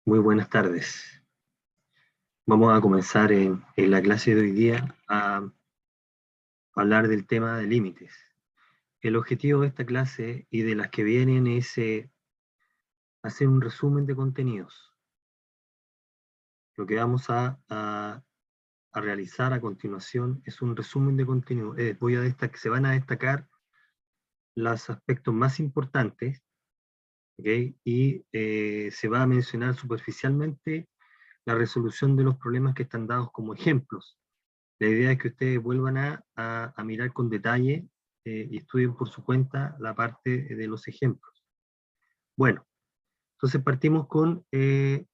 Muy buenas tardes. Vamos a comenzar en la clase de hoy día a hablar del tema de límites. El objetivo de esta clase y de las que vienen es hacer un resumen de contenidos. Lo que vamos a realizar a continuación es un resumen de contenido. Se van a destacar los aspectos más importantes, ¿okay? Y se va a mencionar superficialmente la resolución de los problemas que están dados como ejemplos. La idea es que ustedes vuelvan a mirar con detalle y estudien por su cuenta la parte de los ejemplos. Bueno, entonces partimos con el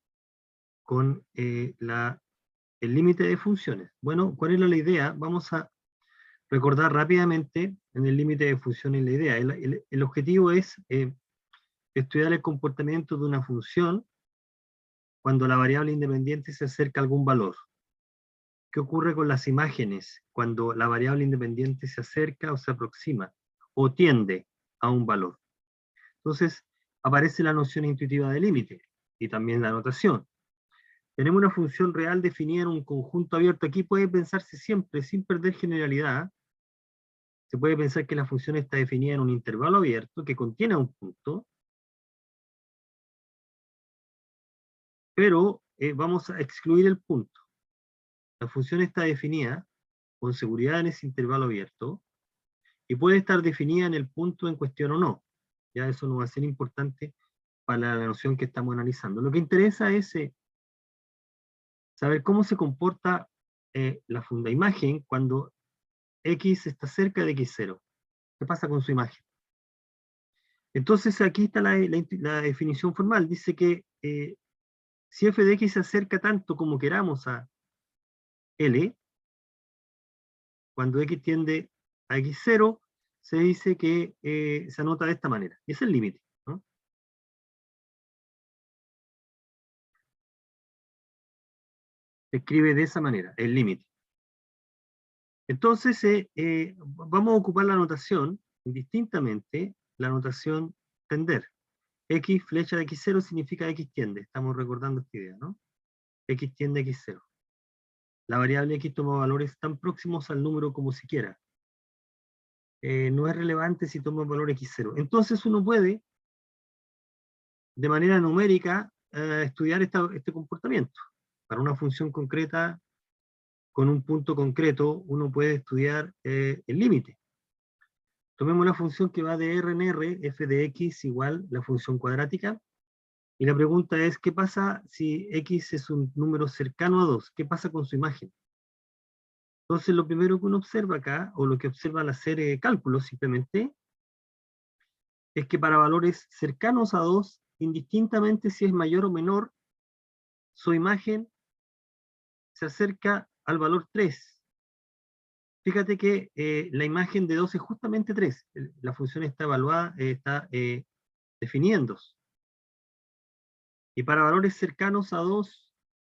límite de funciones. Bueno, ¿cuál era la idea? Vamos a recordar rápidamente en el límite de funciones la idea. El objetivo es estudiar el comportamiento de una función cuando la variable independiente se acerca a algún valor. ¿Qué ocurre con las imágenes cuando la variable independiente se acerca o se aproxima o tiende a un valor? Entonces, aparece la noción intuitiva de límite y también la notación. Tenemos una función real definida en un conjunto abierto. Aquí puede pensarse siempre, sin perder generalidad, se puede pensar que la función está definida en un intervalo abierto que contiene un punto, pero vamos a excluir el punto. La función está definida con seguridad en ese intervalo abierto, y puede estar definida en el punto en cuestión o no. Ya eso no va a ser importante para la noción que estamos analizando. Lo que interesa es saber cómo se comporta la funda imagen cuando X está cerca de X0. ¿Qué pasa con su imagen? Entonces aquí está la definición formal. Dice que si f de x se acerca tanto como queramos a L, cuando X tiende a X0, se dice que se anota de esta manera. Y ese es el límite, ¿no? Se escribe de esa manera, el límite. Entonces, vamos a ocupar la notación, indistintamente, la notación tender. X flecha de X0 significa X tiende. Estamos recordando esta idea, ¿no? X tiende a X0. La variable X toma valores tan próximos al número como se quiera. No es relevante si toma valor X0. Entonces uno puede, de manera numérica, estudiar este comportamiento. Para una función concreta, con un punto concreto, uno puede estudiar el límite. Tomemos una función que va de R en R, f de x igual la función cuadrática, y la pregunta es, ¿qué pasa si x es un número cercano a 2? ¿Qué pasa con su imagen? Entonces, lo primero que uno observa acá, o lo que observa al hacer cálculos simplemente, es que para valores cercanos a 2, indistintamente si es mayor o menor, su imagen se acerca al valor 3. Fíjate que la imagen de 2 es justamente 3. La función está evaluada, está definida en 2. Y para valores cercanos a 2,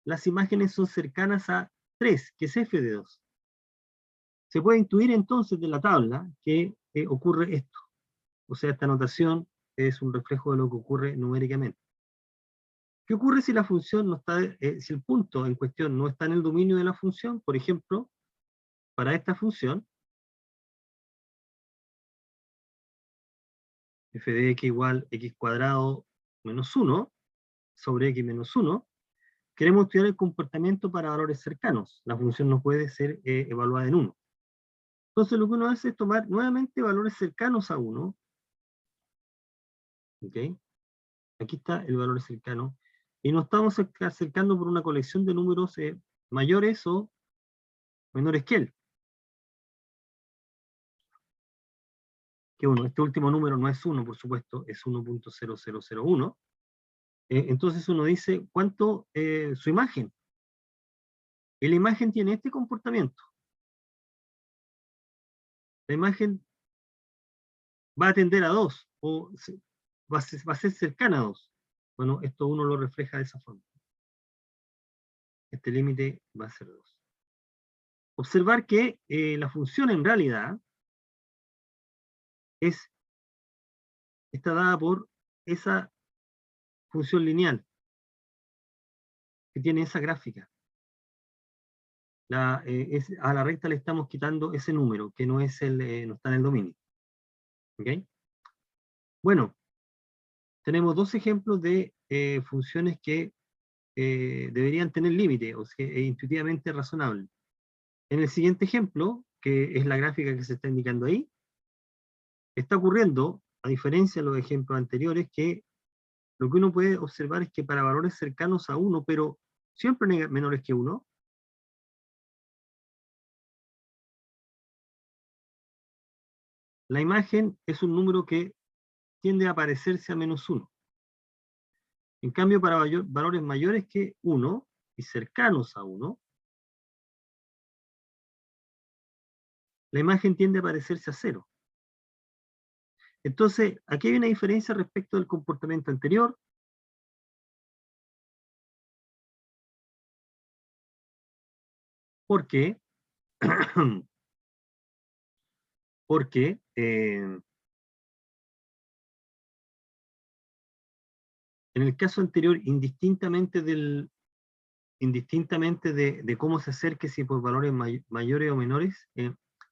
las imágenes son cercanas a 3, que es f de 2. Se puede intuir entonces de la tabla que ocurre esto. O sea, esta notación es un reflejo de lo que ocurre numéricamente. ¿Qué ocurre si la función no está, si el punto en cuestión no está en el dominio de la función? Por ejemplo, para esta función, f de x igual x cuadrado menos 1 sobre x menos 1, queremos estudiar el comportamiento para valores cercanos. La función no puede ser evaluada en 1. Entonces lo que uno hace es tomar nuevamente valores cercanos a 1. ¿Okay? Aquí está el valor cercano. Y nos estamos acercando por una colección de números mayores o menores que él. Que uno, este último número no es 1, por supuesto, es 1.0001. Entonces uno dice, ¿cuánto su imagen? Y la imagen tiene este comportamiento. La imagen va a tender a 2, o va a ser cercana a 2. Bueno, esto uno lo refleja de esa forma. Este límite va a ser 2. Observar que la función en realidad está dada por esa función lineal. que tiene esa gráfica. A la recta le estamos quitando ese número, que no, es no está en el dominio. ¿Ok? Bueno, tenemos dos ejemplos de funciones que deberían tener límite, o sea, es intuitivamente razonable. En el siguiente ejemplo, que es la gráfica que se está indicando ahí, está ocurriendo, a diferencia de los ejemplos anteriores, que lo que uno puede observar es que para valores cercanos a 1, pero siempre menores que 1, la imagen es un número que tiende a parecerse a -1. En cambio, para valores mayores que 1 y cercanos a 1, la imagen tiende a parecerse a 0. Entonces, aquí hay una diferencia respecto del comportamiento anterior. ¿Por qué? Porque en el caso anterior, indistintamente de cómo se acerque, si por valores mayores o menores,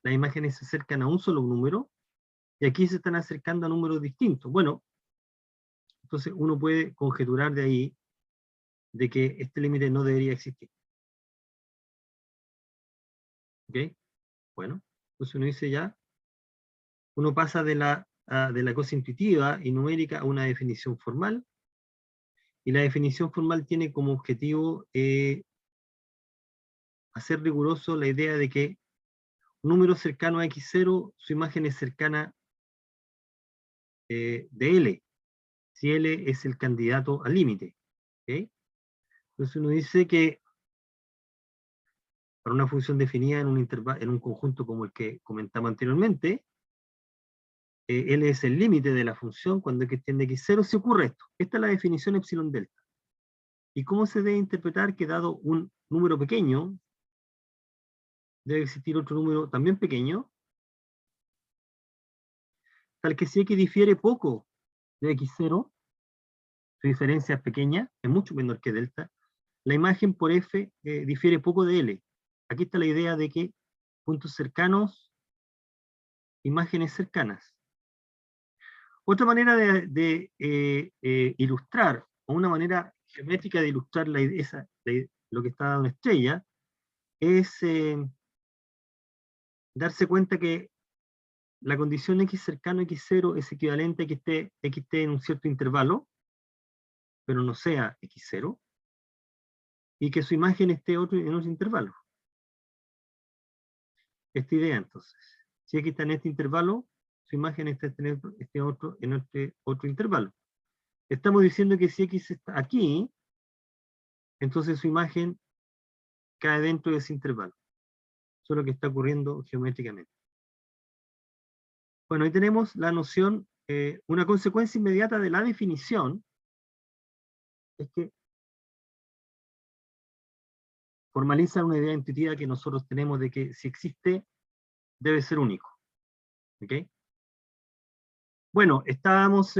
las imágenes se acercan a un solo número, y aquí se están acercando a números distintos. Bueno, entonces uno puede conjeturar de ahí de que este límite no debería existir. ¿Ok? Bueno, entonces uno dice ya, uno pasa de la cosa intuitiva y numérica a una definición formal, y la definición formal tiene como objetivo hacer riguroso la idea de que un número cercano a x0, su imagen es cercana de L, si L es el candidato al límite. ¿Okay? Entonces uno dice que para una función definida en un conjunto como el que comentamos anteriormente, L es el límite de la función cuando x tiende a x0, se ocurre esto. Esta es la definición epsilon delta. ¿Y cómo se debe interpretar que dado un número pequeño, debe existir otro número también pequeño, tal que si x difiere poco de x0, su diferencia es pequeña, es mucho menor que delta, la imagen por f difiere poco de L. Aquí está la idea de que puntos cercanos, imágenes cercanas. Otra manera de ilustrar, o una manera geométrica de ilustrar lo que está dado en estrella, es darse cuenta que la condición x cercano a x0 es equivalente a que x esté en un cierto intervalo, pero no sea x0, y que su imagen esté en otro intervalo. Esta idea, entonces, si x está en este intervalo, su imagen está en este otro intervalo. Estamos diciendo que si x está aquí, entonces su imagen cae dentro de ese intervalo. Eso es lo que está ocurriendo geométricamente. Bueno, ahí tenemos la noción, una consecuencia inmediata de la definición, es que formaliza una idea intuitiva que nosotros tenemos de que si existe, debe ser único. ¿Ok? Bueno, estábamos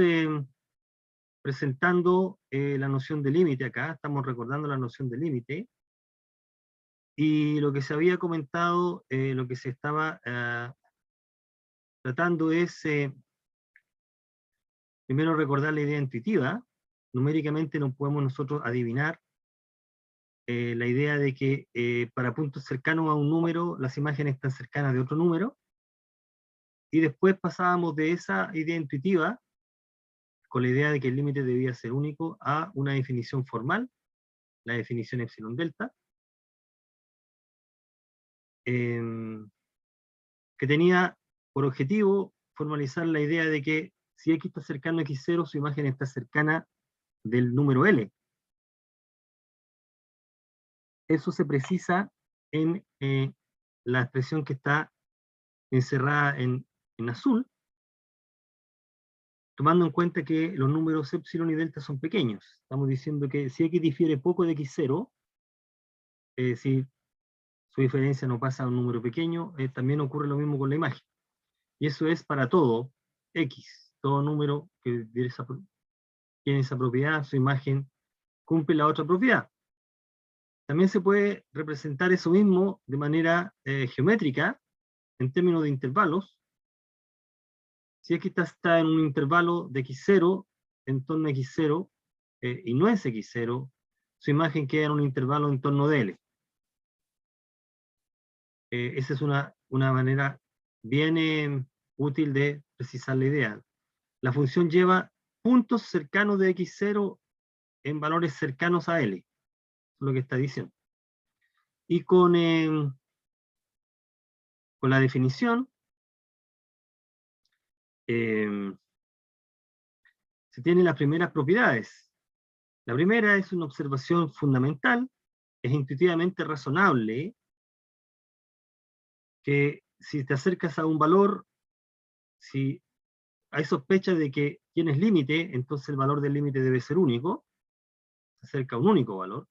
presentando la noción de límite acá, estamos recordando la noción de límite, y lo que se había comentado, lo que se estaba tratando es, primero recordar la idea intuitiva. Numéricamente no podemos nosotros adivinar la idea de que para puntos cercanos a un número, las imágenes están cercanas de otro número, y después pasábamos de esa idea intuitiva, con la idea de que el límite debía ser único, a una definición formal, la definición epsilon delta, que tenía por objetivo formalizar la idea de que si x está cercano a x0, su imagen está cercana del número L. Eso se precisa en la expresión que está encerrada en azul, tomando en cuenta que los números epsilon y delta son pequeños. Estamos diciendo que si x difiere poco de x0, es decir, su diferencia no pasa a un número pequeño, también ocurre lo mismo con la imagen. Y eso es para todo x, todo número que tiene esa propiedad, su imagen cumple la otra propiedad. También se puede representar eso mismo de manera geométrica, en términos de intervalos. Si es que está en un intervalo de x0, en torno a x0, y no es x0, su imagen queda en un intervalo en torno de L. Esa es una manera bien útil de precisar la idea. La función lleva puntos cercanos de x0 en valores cercanos a L. Eso es lo que está diciendo. Y con la definición, se tienen las primeras propiedades. La primera es una observación fundamental, es intuitivamente razonable que si te acercas a un valor, si hay sospecha de que tienes límite, entonces el valor del límite debe ser único, se acerca a un único valor.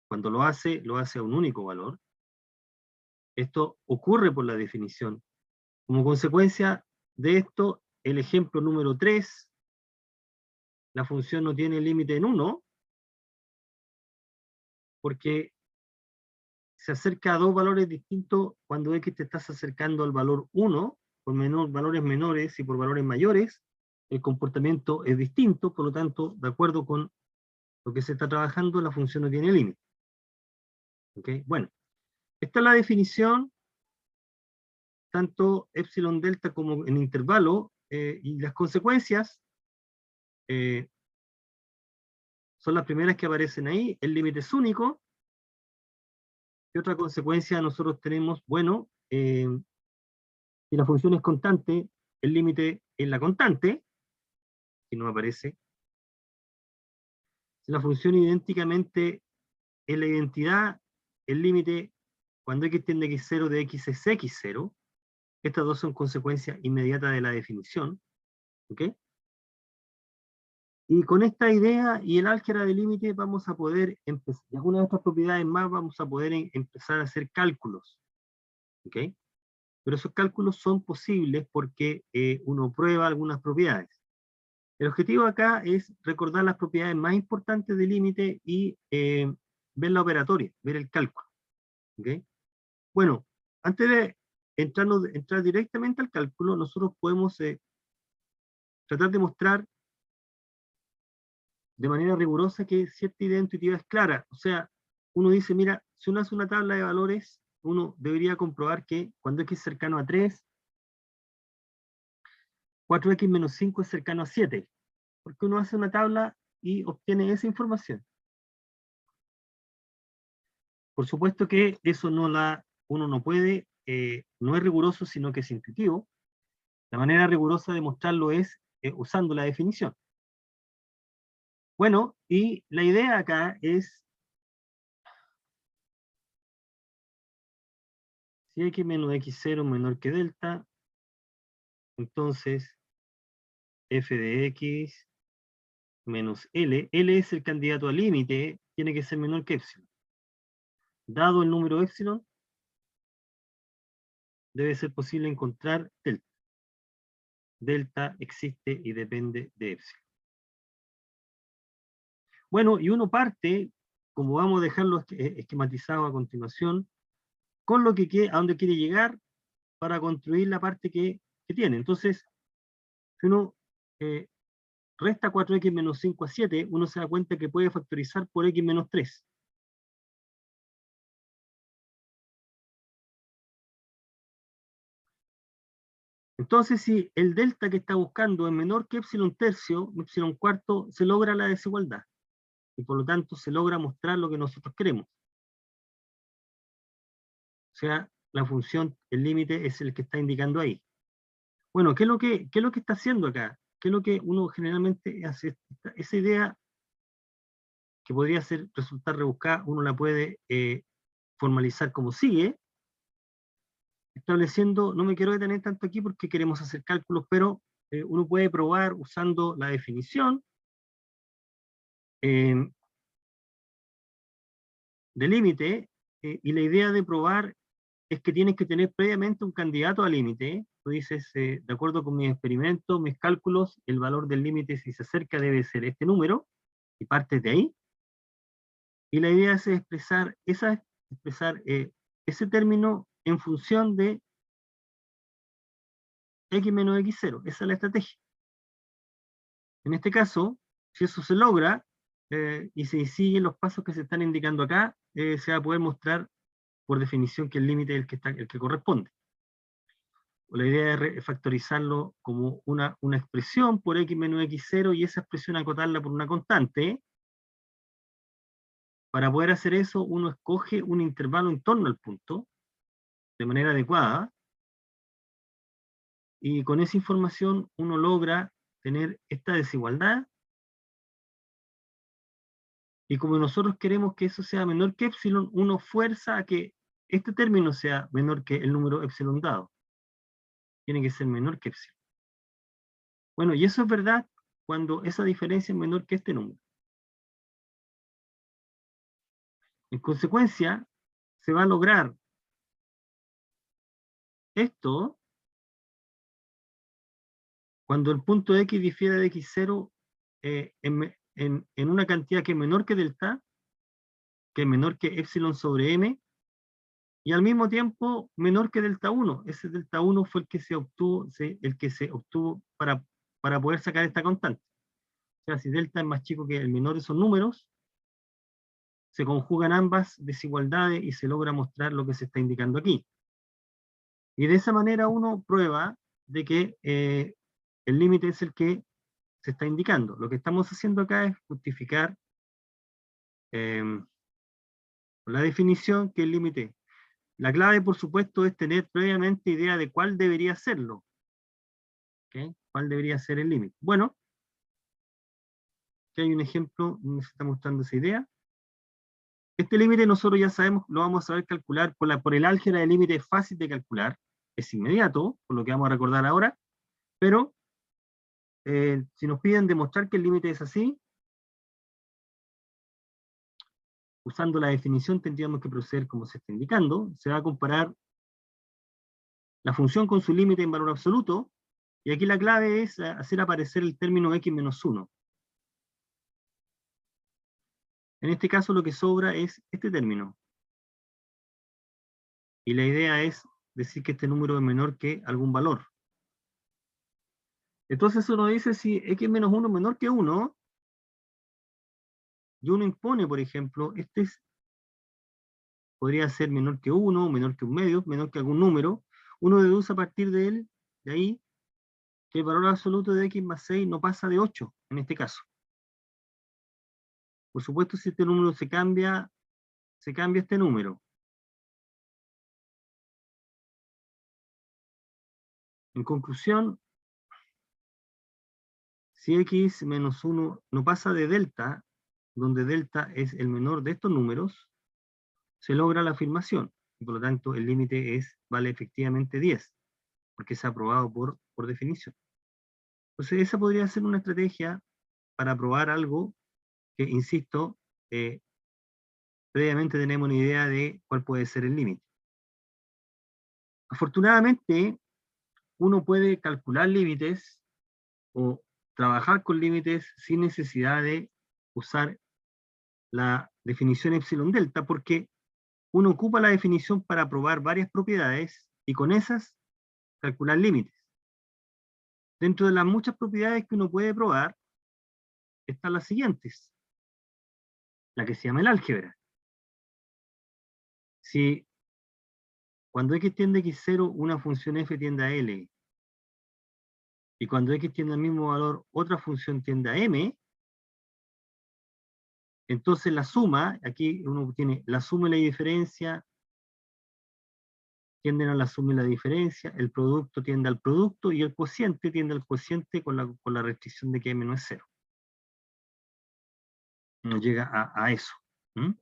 Cuando lo hace a un único valor. Esto ocurre por la definición. Como consecuencia de esto, el ejemplo número 3, la función no tiene límite en 1, porque se acerca a dos valores distintos cuando x te estás acercando al valor 1, por valores menores y por valores mayores, el comportamiento es distinto, por lo tanto, de acuerdo con lo que se está trabajando, la función no tiene límite. ¿Okay? Bueno, esta es la definición, tanto epsilon delta como en intervalo, y las consecuencias son las primeras que aparecen ahí. El límite es único. ¿Qué otra consecuencia nosotros tenemos? Bueno, si la función es constante, el límite es la constante, que no aparece. Si la función idénticamente es la identidad, el límite, cuando x tiende a x0 de x es x0, estas dos son consecuencias inmediatas de la definición. ¿Ok? Y con esta idea y el álgebra de límite vamos a poder empezar, y algunas de estas propiedades más vamos a poder empezar a hacer cálculos. ¿Ok? Pero esos cálculos son posibles porque uno prueba algunas propiedades. El objetivo acá es recordar las propiedades más importantes del límite y ver la operatoria, ver el cálculo. ¿Okay? Bueno, antes de entrar directamente al cálculo, nosotros podemos tratar de mostrar de manera rigurosa que cierta idea intuitiva es clara. O sea, uno dice, mira, si uno hace una tabla de valores, uno debería comprobar que cuando x es cercano a 3, 4x menos 5 es cercano a 7. Porque uno hace una tabla y obtiene esa información. Por supuesto que eso uno no puede, no es riguroso, sino que es intuitivo. La manera rigurosa de mostrarlo es usando la definición. Bueno, y la idea acá es, si x menos x0 menor que delta, entonces f de x menos L es el candidato al límite, tiene que ser menor que epsilon. Dado el número epsilon, debe ser posible encontrar delta. Delta existe y depende de epsilon. Bueno, y uno parte, como vamos a dejarlo esquematizado a continuación, con lo que a dónde quiere llegar para construir la parte que tiene. Entonces, si uno resta 4x menos 5 a 7, uno se da cuenta que puede factorizar por x menos 3. Entonces, si el delta que está buscando es menor que epsilon tercio, epsilon cuarto, se logra la desigualdad. Y por lo tanto, se logra mostrar lo que nosotros queremos. O sea, la función, el límite es el que está indicando ahí. Bueno, ¿qué es lo que está haciendo acá? ¿Qué es lo que uno generalmente hace? Esa idea que podría resultar rebuscada, uno la puede formalizar como sigue, estableciendo, no me quiero detener tanto aquí porque queremos hacer cálculos, pero uno puede probar usando la definición de límite, y la idea de probar es que tienes que tener previamente un candidato al límite. Tú dices, de acuerdo con mis experimentos, mis cálculos, el valor del límite si se acerca debe ser este número, y partes de ahí. Y la idea es expresar ese término en función de x menos x0. Esa es la estrategia. En este caso, si eso se logra, y se siguen los pasos que se están indicando acá, se va a poder mostrar por definición que el límite es el que corresponde. La idea es factorizarlo como una expresión por x menos x0 y esa expresión acotarla por una constante. Para poder hacer eso, uno escoge un intervalo en torno al punto, de manera adecuada, y con esa información uno logra tener esta desigualdad, y como nosotros queremos que eso sea menor que epsilon, uno fuerza a que este término sea menor que el número epsilon dado. Tiene que ser menor que epsilon. Bueno, y eso es verdad cuando esa diferencia es menor que este número. En consecuencia, se va a lograr esto cuando el punto x difiere de x0 en una cantidad que es menor que delta, que es menor que epsilon sobre m, y al mismo tiempo menor que delta 1. Ese delta 1 fue el que se obtuvo para poder sacar esta constante. O sea, si delta es más chico que el menor de esos números, se conjugan ambas desigualdades y se logra mostrar lo que se está indicando aquí. Y de esa manera uno prueba de que el límite es el que se está indicando. Lo que estamos haciendo acá es justificar la definición que el límite. La clave, por supuesto, es tener previamente idea de cuál debería serlo. ¿Okay? ¿Cuál debería ser el límite? Bueno, aquí hay un ejemplo donde se está mostrando esa idea. Este límite nosotros ya sabemos, lo vamos a saber calcular por el álgebra de límite. Es fácil de calcular, es inmediato, por lo que vamos a recordar ahora, pero si nos piden demostrar que el límite es así, usando la definición tendríamos que proceder como se está indicando. Se va a comparar la función con su límite en valor absoluto, y aquí la clave es hacer aparecer el término x menos 1. En este caso lo que sobra es este término. Y la idea es decir que este número es menor que algún valor. Entonces uno dice si x menos 1 es menor que 1, y uno impone, por ejemplo, podría ser menor que 1, menor que un medio, menor que algún número. Uno deduce a partir de él, de ahí, que el valor absoluto de x más 6 no pasa de 8, en este caso. Por supuesto, si este número se cambia este número. En conclusión, si x menos 1 no pasa de delta, donde delta es el menor de estos números, se logra la afirmación. Y por lo tanto, el límite vale efectivamente 10, porque es aprobado por definición. Entonces, esa podría ser una estrategia para probar algo que, insisto, previamente tenemos una idea de cuál puede ser el límite. Afortunadamente, uno puede calcular límites o trabajar con límites sin necesidad de usar la definición epsilon delta, porque uno ocupa la definición para probar varias propiedades y con esas calcular límites. Dentro de las muchas propiedades que uno puede probar, están las siguientes. La que se llama el álgebra. Si cuando x tiende a x0, una función f tiende a L, y cuando x tiende al mismo valor, otra función tiende a M, entonces la suma, aquí uno tiene la suma y la diferencia, tienden a la suma y la diferencia, el producto tiende al producto, y el cociente tiende al cociente con la restricción de que M no es 0. No llega a eso. ¿Mm?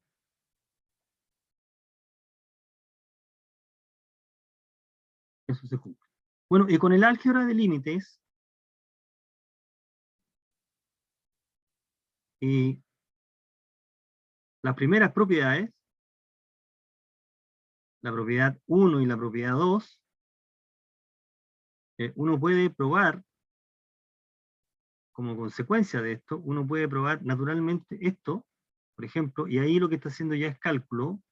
Eso se cumple. Bueno, y con el álgebra de límites, y las primeras propiedades, la propiedad 1 y la propiedad 2, uno puede probar, como consecuencia de esto, uno puede probar naturalmente esto, por ejemplo, y ahí lo que está haciendo ya es cálculo,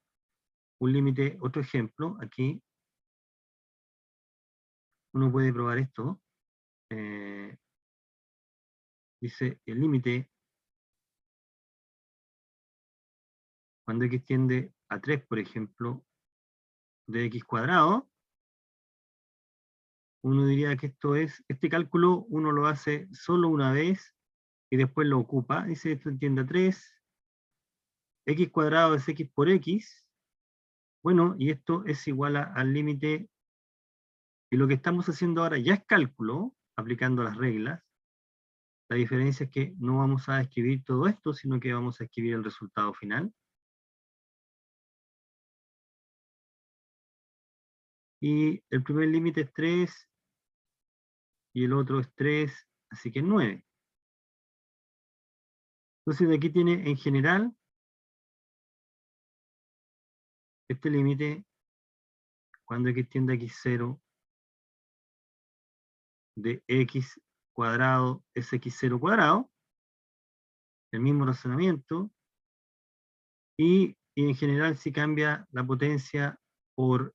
un límite, otro ejemplo, aquí uno puede probar esto, dice el límite cuando x tiende a 3, por ejemplo, de x cuadrado, uno diría que esto es, este cálculo uno lo hace solo una vez y después lo ocupa, dice esto tiende a 3, x cuadrado es x por x, bueno, y esto es igual al límite, y lo que estamos haciendo ahora ya es cálculo, aplicando las reglas. La diferencia es que no vamos a escribir todo esto, sino que vamos a escribir el resultado final. Y el primer límite es 3, y el otro es 3, así que es 9. Entonces de aquí tiene en general este límite cuando x tiende a x0 de x cuadrado es x0 cuadrado, el mismo razonamiento, y en general si cambia la potencia por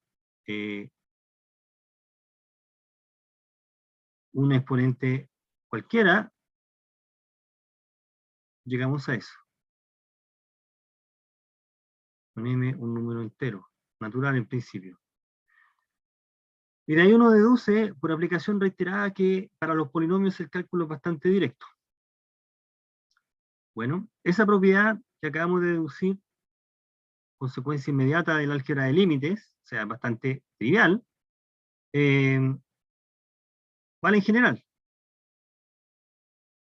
un exponente cualquiera, llegamos a eso. Con m un número entero, natural en principio. Y de ahí uno deduce, por aplicación reiterada, que para los polinomios el cálculo es bastante directo. Bueno, esa propiedad que acabamos de deducir, consecuencia inmediata del álgebra de límites, o sea, bastante trivial, vale en general.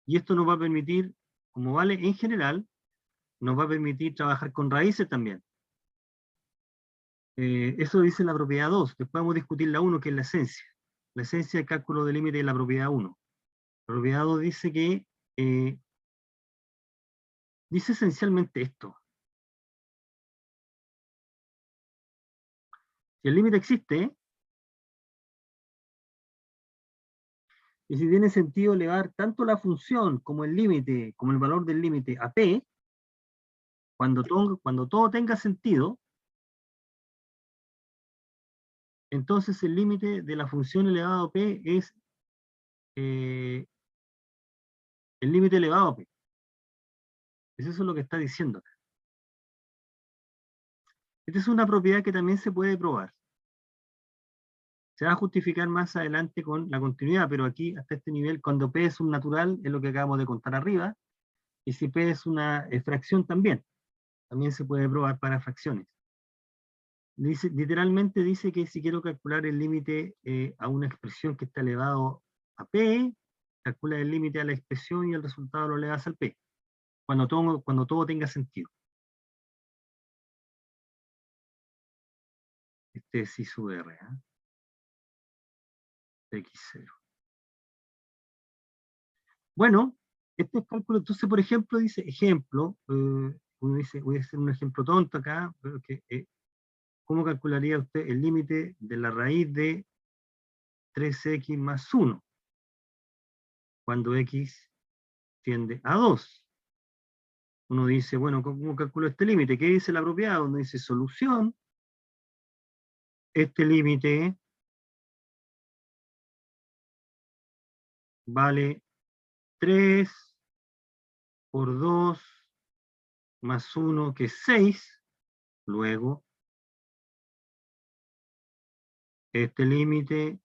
Y esto nos va a permitir, como vale en general, nos va a permitir trabajar con raíces también. Eso dice la propiedad 2. Después vamos a discutir la 1, que es la esencia. La esencia del cálculo de límite de la propiedad 1. La propiedad 2 dice que dice esencialmente esto. Si el límite existe, y si tiene sentido elevar tanto la función como el límite, como el valor del límite a p, cuando todo tenga sentido, entonces el límite de la función elevado a p es el límite elevado a p. Eso es lo que está diciendo acá. Esta es una propiedad que también se puede probar. Se va a justificar más adelante con la continuidad, pero aquí, hasta este nivel, cuando P es un natural, es lo que acabamos de contar arriba, y si P es una fracción también se puede probar para fracciones. Literalmente dice que si quiero calcular el límite a una expresión que está elevado a P, calcula el límite a la expresión y el resultado lo elevas al P, cuando todo tenga sentido. Este es I sub R, X0. Bueno, este cálculo, entonces, por ejemplo, dice, ejemplo, uno dice, voy a hacer un ejemplo tonto acá, pero que, ¿cómo calcularía usted el límite de la raíz de 3x más 1? Cuando x tiende a 2. Uno dice, bueno, ¿cómo calculo este límite? ¿Qué dice la propiedad? Uno dice solución, este límite vale 3 por 2 más 1, que es 6. Luego, este límite,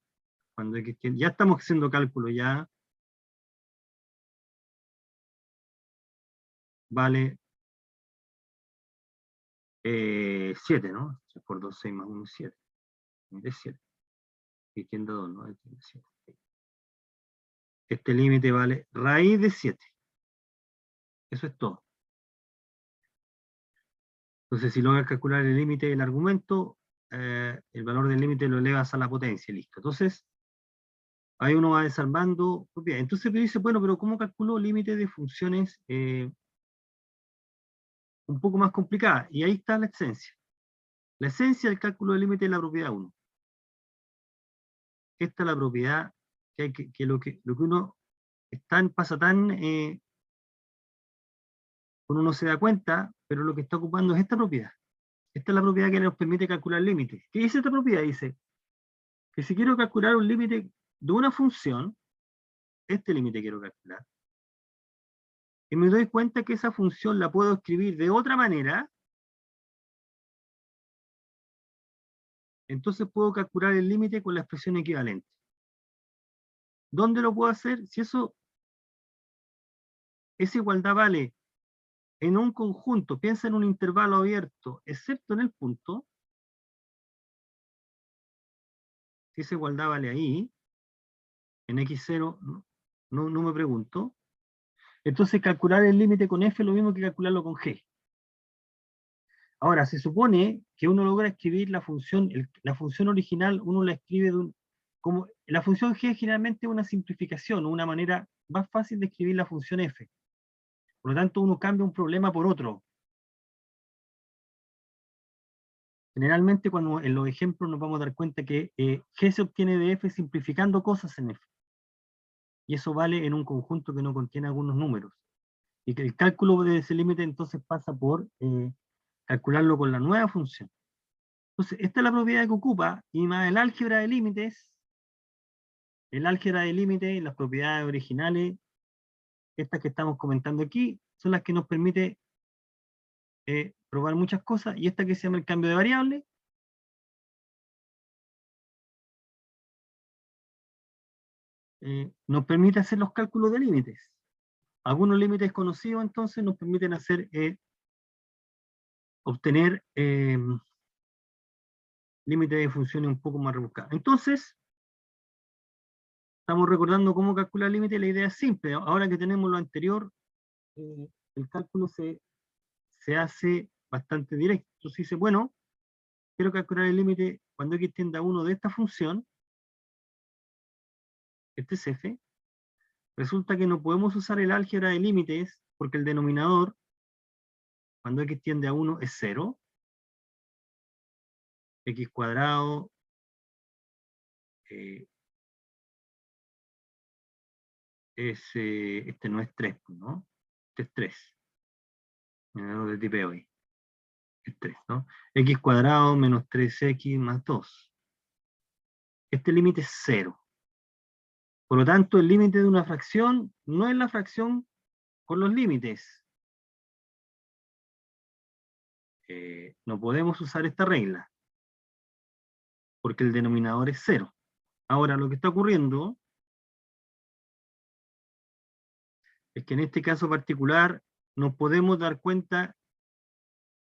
cuando x tiende, ya estamos haciendo cálculo ya, vale 7, ¿no? 3 por 2, 6 más 1, 7. Es 7. Y tiende a 2, ¿no? Tiende a 7. Este límite vale raíz de 7. Eso es todo. Entonces, si logras calcular el límite del argumento, el valor del límite lo elevas a la potencia, listo. Entonces, ahí uno va desarmando propiedades. Entonces me dice, bueno, pero ¿cómo calculo límite de funciones un poco más complicadas? Y ahí está la esencia. La esencia del cálculo del límite es la propiedad 1. Esta es la propiedad que lo que uno pasa tan, uno no se da cuenta, pero lo que está ocupando es esta propiedad. Esta es la propiedad que nos permite calcular límites. ¿Qué dice esta propiedad? Dice que si quiero calcular un límite de una función, este límite quiero calcular, y me doy cuenta que esa función la puedo escribir de otra manera, entonces puedo calcular el límite con la expresión equivalente. ¿Dónde lo puedo hacer? Si esa igualdad vale en un conjunto, piensa en un intervalo abierto, excepto en el punto, si esa igualdad vale ahí, en x0, no me pregunto, entonces calcular el límite con f es lo mismo que calcularlo con g. Ahora, se supone que uno logra escribir la función original, uno la escribe como la función g es generalmente una simplificación, una manera más fácil de escribir la función f. Por lo tanto, uno cambia un problema por otro. Generalmente, cuando en los ejemplos nos vamos a dar cuenta que g se obtiene de f simplificando cosas en f. Y eso vale en un conjunto que no contiene algunos números. Y que el cálculo de ese límite entonces pasa por calcularlo con la nueva función. Entonces, esta es la propiedad que ocupa, y más el álgebra de límites, las propiedades originales, estas que estamos comentando aquí, son las que nos permite probar muchas cosas, y esta que se llama el cambio de variable, nos permite hacer los cálculos de límites. Algunos límites conocidos entonces nos permiten obtener límites de funciones un poco más rebuscadas. Entonces, estamos recordando cómo calcular el límite, la idea es simple. Ahora que tenemos lo anterior, el cálculo se hace bastante directo. Entonces dice, bueno, quiero calcular el límite cuando x tiende a 1 de esta función, este es f, resulta que no podemos usar el álgebra de límites porque el denominador, cuando x tiende a 1, es 0, x cuadrado, este no es 3, ¿no? Este es 3. De tipeo ahí. Es 3, ¿no? X cuadrado menos 3x más 2. Este límite es 0. Por lo tanto, el límite de una fracción no es la fracción con los límites. No podemos usar esta regla, porque el denominador es 0. Ahora, lo que está ocurriendo es que en este caso particular nos podemos dar cuenta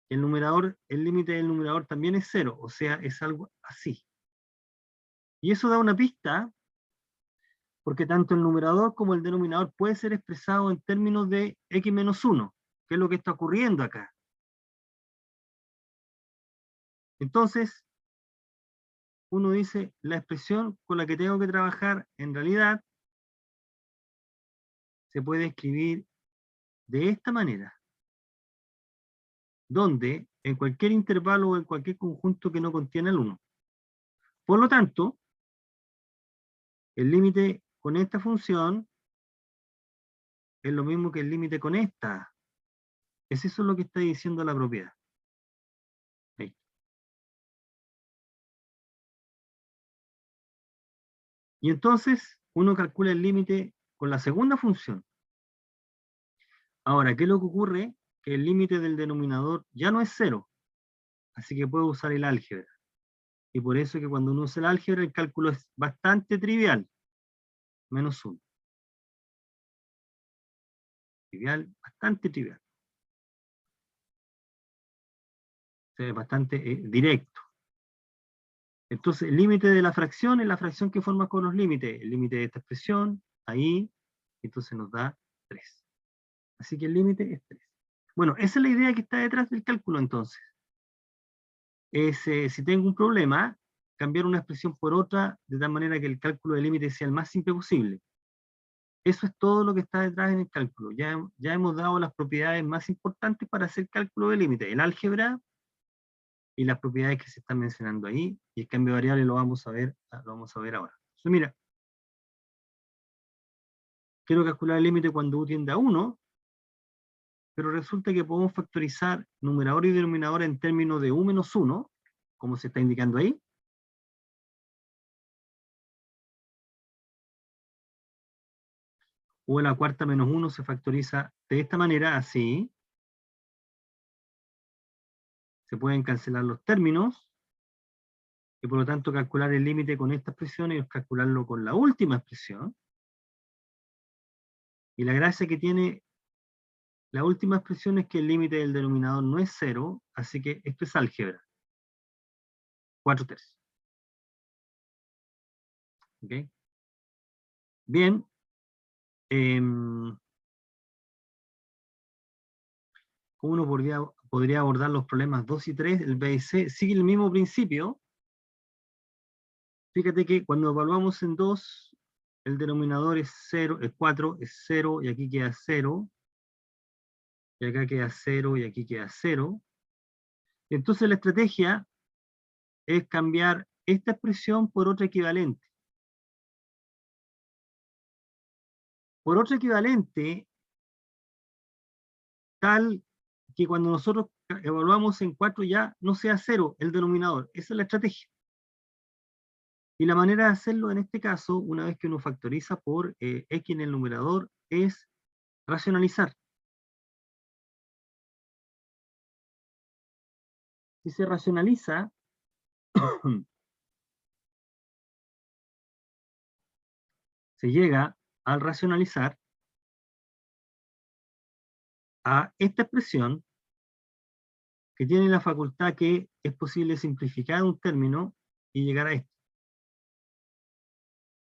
que el límite del numerador también es 0, o sea, es algo así. Y eso da una pista, porque tanto el numerador como el denominador puede ser expresado en términos de x menos 1, que es lo que está ocurriendo acá. Entonces, uno dice, la expresión con la que tengo que trabajar, en realidad, se puede escribir de esta manera, donde en cualquier intervalo o en cualquier conjunto que no contiene el 1. Por lo tanto, el límite con esta función es lo mismo que el límite con esta. Es eso lo que está diciendo la propiedad. Ahí. Y entonces, uno calcula el límite con la segunda función. Ahora, ¿qué es lo que ocurre? Que el límite del denominador ya no es 0, así que puedo usar el álgebra. Y por eso que cuando uno usa el álgebra, el cálculo es bastante trivial. Menos 1. Trivial, bastante trivial. O sea, bastante directo. Entonces, el límite de la fracción es la fracción que forma con los límites. El límite de esta expresión, ahí, entonces nos da 3. Así que el límite es 3. Bueno, esa es la idea que está detrás del cálculo entonces. Si tengo un problema, cambiar una expresión por otra, de tal manera que el cálculo de límite sea el más simple posible. Eso es todo lo que está detrás en el cálculo. Ya hemos dado las propiedades más importantes para hacer cálculo de límite. El álgebra y las propiedades que se están mencionando ahí, y el cambio de variable lo vamos a ver ahora. Entonces, mira, quiero calcular el límite cuando u tiende a 1, pero resulta que podemos factorizar numerador y denominador en términos de u menos 1, como se está indicando ahí. U a la cuarta menos 1 se factoriza de esta manera, así. Se pueden cancelar los términos, y por lo tanto calcular el límite con esta expresión y calcularlo con la última expresión. Y la gracia que tiene la última expresión es que el límite del denominador no es 0, así que esto es álgebra. 4/3. ¿Ok? Bien. ¿Cómo uno podría abordar los problemas 2 y 3? El B y C sigue el mismo principio. Fíjate que cuando evaluamos en 2, el denominador es 0, es 4, es 0, y aquí queda 0. Y acá queda 0, y aquí queda 0. Entonces la estrategia es cambiar esta expresión por otra equivalente. Por otra equivalente, tal que cuando nosotros evaluamos en 4 ya no sea 0 el denominador. Esa es la estrategia. Y la manera de hacerlo en este caso, una vez que uno factoriza por x en el numerador, es racionalizar. Si se racionaliza, se llega al racionalizar a esta expresión que tiene la facultad que es posible simplificar un término y llegar a esto.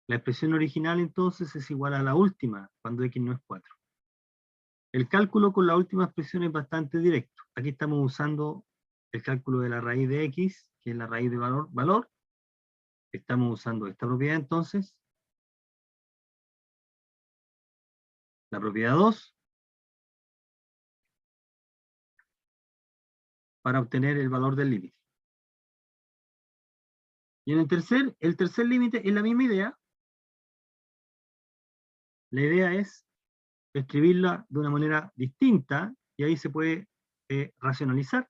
La expresión original entonces es igual a la última, cuando x no es 4. El cálculo con la última expresión es bastante directo. Aquí estamos usando el cálculo de la raíz de x, que es la raíz de valor. Estamos usando esta propiedad entonces. La propiedad 2. Para obtener el valor del límite. Y en el tercer límite es la misma idea. La idea es escribirla de una manera distinta, y ahí se puede racionalizar.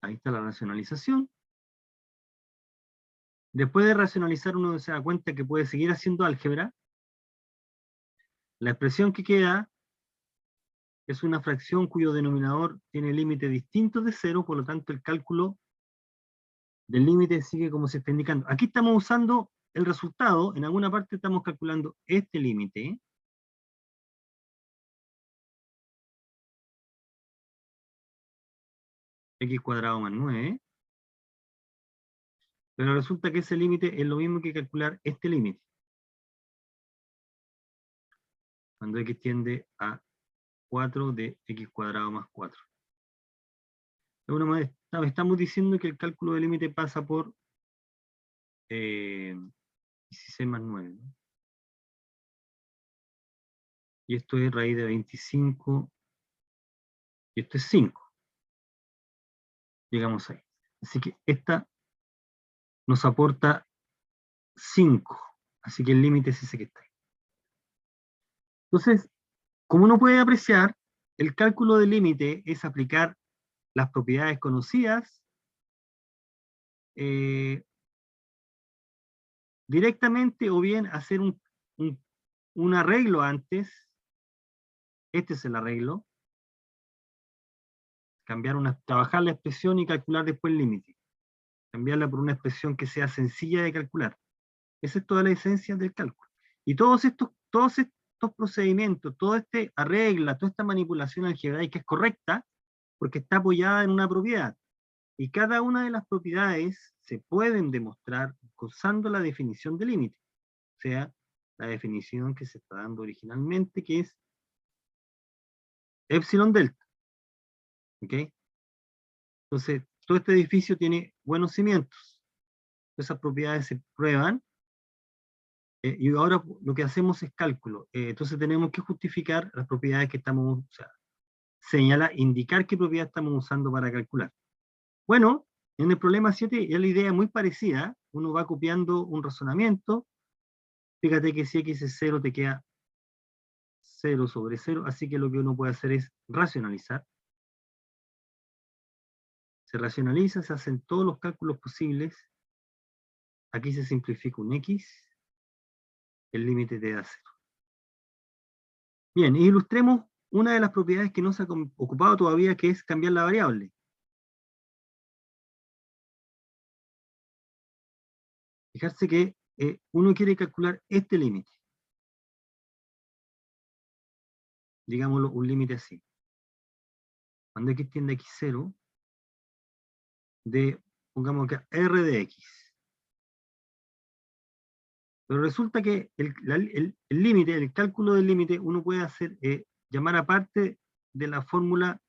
Ahí está la racionalización. Después de racionalizar uno se da cuenta que puede seguir haciendo álgebra. La expresión que queda es una fracción cuyo denominador tiene límite distinto de 0, por lo tanto el cálculo del límite sigue como se está indicando. Aquí estamos usando el resultado, en alguna parte estamos calculando este límite, x cuadrado más 9, pero resulta que ese límite es lo mismo que calcular este límite, cuando x tiende a 4 de x cuadrado más 4. De alguna manera estamos diciendo que el cálculo del límite pasa por 16 más 9, ¿no? Y esto es raíz de 25, y esto es 5. Llegamos ahí. Así que esta nos aporta 5. Así que el límite es ese que está ahí. Entonces, como uno puede apreciar, el cálculo del límite es aplicar las propiedades conocidas directamente, o bien hacer un arreglo antes. Este es el arreglo. Trabajar la expresión y calcular después el límite. Cambiarla por una expresión que sea sencilla de calcular. Esa es toda la esencia del cálculo. Y todos estos procedimientos, todo este arregla, toda esta manipulación algebraica es correcta porque está apoyada en una propiedad. Y cada una de las propiedades se pueden demostrar usando la definición de límite. O sea, la definición que se está dando originalmente, que es epsilon delta. ¿Ok? Entonces, todo este edificio tiene buenos cimientos. Esas propiedades se prueban. Y ahora lo que hacemos es cálculo. Entonces tenemos que justificar las propiedades que estamos, o sea, indicar qué propiedad estamos usando para calcular. Bueno, en el problema 7 ya la idea es muy parecida. Uno va copiando un razonamiento. Fíjate que si x es 0 te queda 0 sobre 0, así que lo que uno puede hacer es racionalizar. Se racionaliza, se hacen todos los cálculos posibles. Aquí se simplifica un x, el límite te da 0. Bien, ilustremos una de las propiedades que no se ha ocupado todavía, que es cambiar la variable. Fijarse que uno quiere calcular este límite. Digámoslo, un límite así. Cuando x tiende a x0, pongamos que r de x. Pero resulta que el límite, el cálculo del límite, uno puede hacer, llamar aparte de la fórmula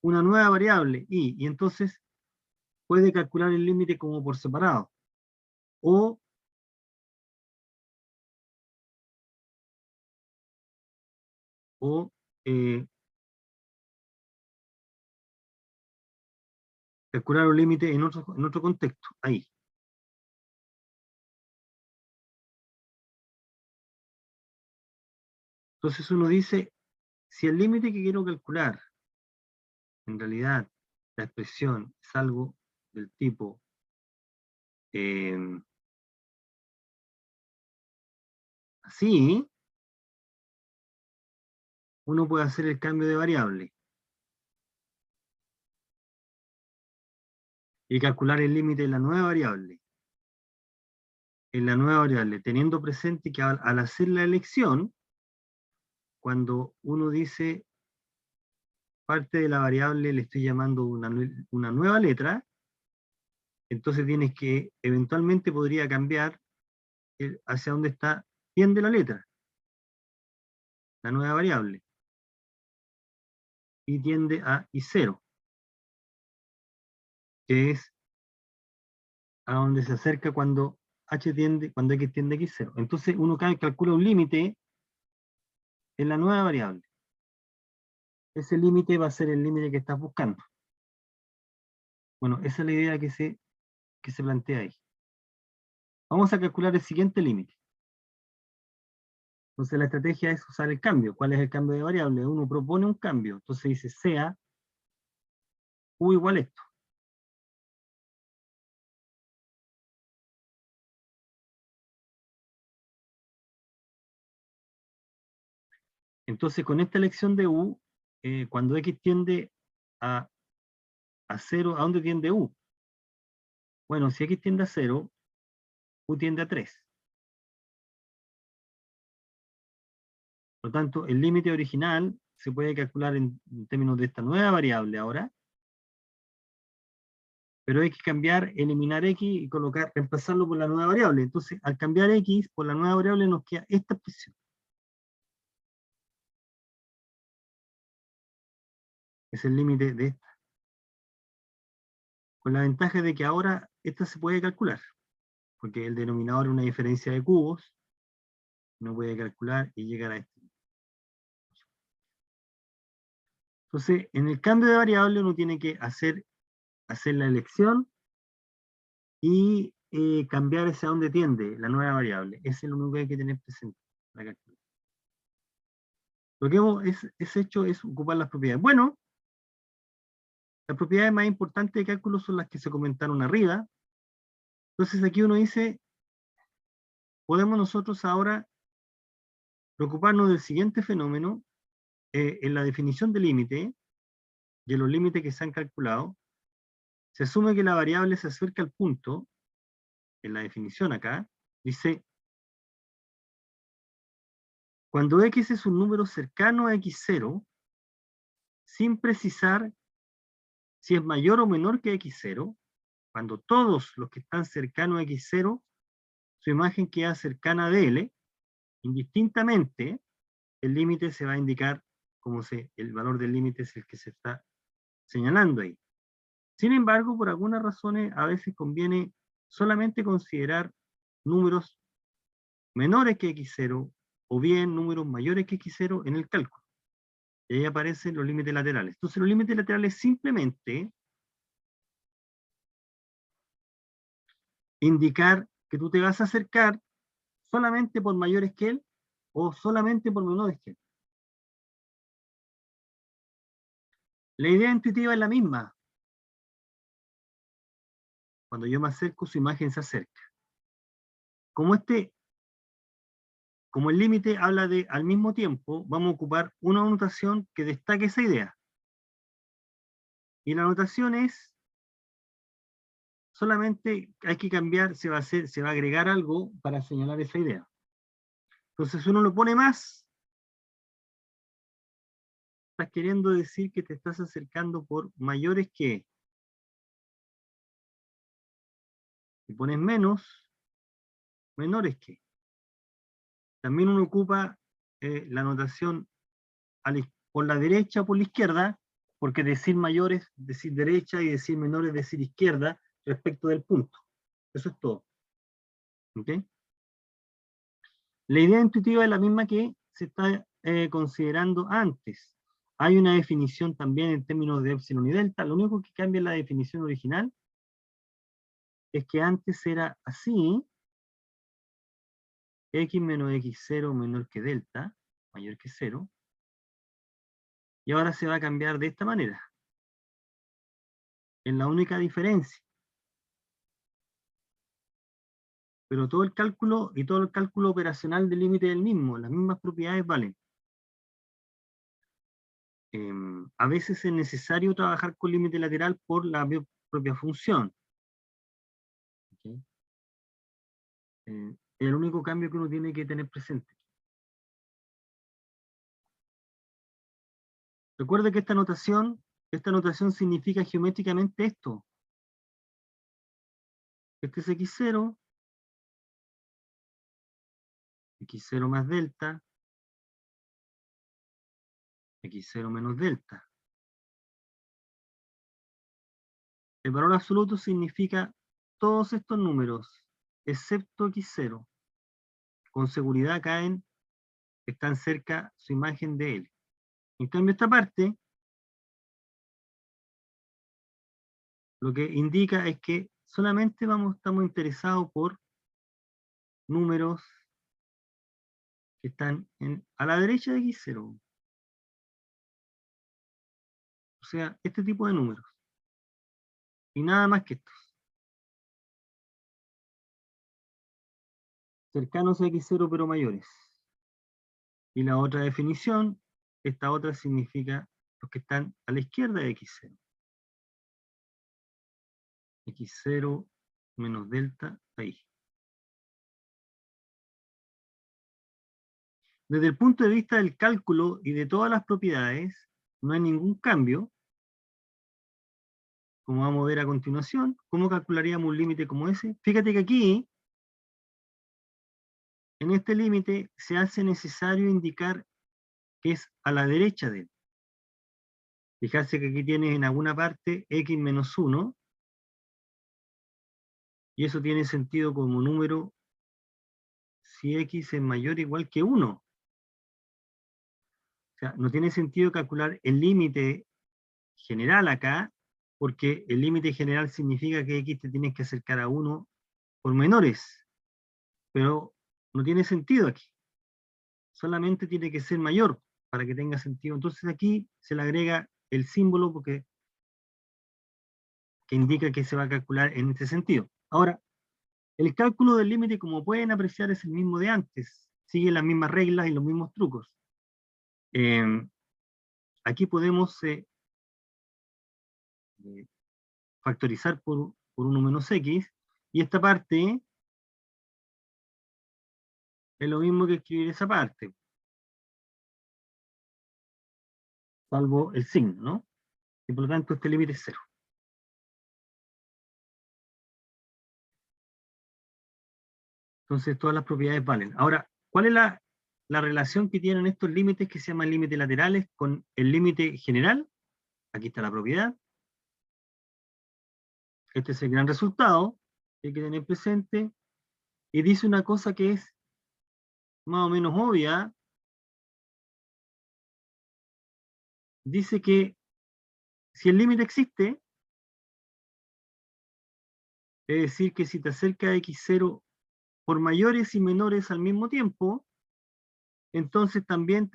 una nueva variable, y entonces puede calcular el límite como por separado. O calcular un límite en otro contexto, ahí. Entonces uno dice, si el límite que quiero calcular, en realidad, la expresión es algo del tipo así, uno puede hacer el cambio de variable y calcular el límite de la nueva variable. En la nueva variable, teniendo presente que al hacer la elección, cuando uno dice parte de la variable le estoy llamando una nueva letra, entonces tienes que, eventualmente podría cambiar hacia dónde tiende la letra, la nueva variable, y tiende a I0, que es a donde se acerca cuando cuando x tiende a x0. Entonces uno calcula un límite en la nueva variable. Ese límite va a ser el límite que estás buscando. Bueno, esa es la idea que se plantea ahí. Vamos a calcular el siguiente límite. Entonces la estrategia es usar el cambio. ¿Cuál es el cambio de variable? Uno propone un cambio. Entonces dice sea u igual a esto. Entonces con esta elección de u, cuando x tiende a 0, ¿a dónde tiende u? Bueno, si x tiende a 0, u tiende a 3. Por lo tanto, el límite original se puede calcular en términos de esta nueva variable ahora, pero hay que cambiar, eliminar x y reemplazarlo por la nueva variable. Entonces, al cambiar x por la nueva variable nos queda esta expresión. Es el límite de esta. Con la ventaja de que ahora esta se puede calcular, porque el denominador es una diferencia de cubos, uno puede calcular y llegar a esto. Entonces, en el cambio de variable uno tiene que hacer la elección y cambiar hacia dónde tiende la nueva variable. Ese es lo único que hay que tener presente. Lo que hemos hecho es ocupar las propiedades. Bueno, las propiedades más importantes de cálculo son las que se comentaron arriba. Entonces aquí uno dice, podemos nosotros ahora preocuparnos del siguiente fenómeno. En la definición de límite, y en los límites que se han calculado, se asume que la variable se acerca al punto, en la definición acá, dice, cuando x es un número cercano a x0, sin precisar si es mayor o menor que x0, cuando todos los que están cercanos a x0, su imagen queda cercana a DL, indistintamente, el límite se va a indicar como el valor del límite es el que se está señalando ahí. Sin embargo, por algunas razones, a veces conviene solamente considerar números menores que x0 o bien números mayores que x0 en el cálculo. Y ahí aparecen los límites laterales. Entonces los límites laterales simplemente indicar que tú te vas a acercar solamente por mayores que él o solamente por menores que él. La idea intuitiva es la misma. Cuando yo me acerco, su imagen se acerca. Como el límite habla de al mismo tiempo, vamos a ocupar una anotación que destaque esa idea. Y la anotación es, solamente hay que cambiar, se va a agregar algo para señalar esa idea. Entonces uno lo pone más, estás queriendo decir que te estás acercando por mayores que. Si pones menos, menores que. También uno ocupa la notación por la derecha o por la izquierda, porque decir mayores, decir derecha, y decir menores, decir izquierda, respecto del punto. Eso es todo. ¿Ok? La idea intuitiva es la misma que se está considerando antes. Hay una definición también en términos de epsilon y delta. Lo único que cambia en la definición original es que antes era así, x menos x0 menor que delta, mayor que 0, y ahora se va a cambiar de esta manera. Es la única diferencia. Pero todo el cálculo y todo el cálculo operacional del límite es el mismo, las mismas propiedades valen. A veces es necesario trabajar con límite lateral por la propia función. ¿Okay? Es el único cambio que uno tiene que tener presente. Recuerde que esta notación significa geométricamente esto. Este es x0, x0 más delta, x0 menos delta. El valor absoluto significa todos estos números, excepto x0. Con seguridad están cerca su imagen de L. En cambio, esta parte, lo que indica es que solamente estamos interesados por números que están a la derecha de x0. O sea, este tipo de números. Y nada más que estos. Cercanos a x0 pero mayores. Y la otra definición, esta otra significa los que están a la izquierda de x0. x0 menos delta, ahí. Desde el punto de vista del cálculo y de todas las propiedades, no hay ningún cambio, como vamos a ver a continuación. ¿Cómo calcularíamos un límite como ese? Fíjate que aquí, en este límite, se hace necesario indicar que es a la derecha de él. Fijarse que aquí tienes en alguna parte x menos 1, y eso tiene sentido como número si x es mayor o igual que 1. O sea, no tiene sentido calcular el límite general acá, porque el límite general significa que x te tienes que acercar a 1 por menores. Pero no tiene sentido aquí. Solamente tiene que ser mayor para que tenga sentido. Entonces aquí se le agrega el símbolo que indica que se va a calcular en este sentido. Ahora, el cálculo del límite, como pueden apreciar, es el mismo de antes. Sigue las mismas reglas y los mismos trucos. Aquí podemos factorizar por 1 menos x, y esta parte es lo mismo que escribir esa parte, salvo el signo, ¿no? Y por lo tanto este límite es 0. Entonces todas las propiedades valen. Ahora, ¿cuál es la relación que tienen estos límites que se llaman límites laterales con el límite general? Aquí está la propiedad. Este es el gran resultado que hay que tener presente. Y dice una cosa que es más o menos obvia. Dice que si el límite existe, es decir, que si te acerca a x0 por mayores y menores al mismo tiempo, entonces también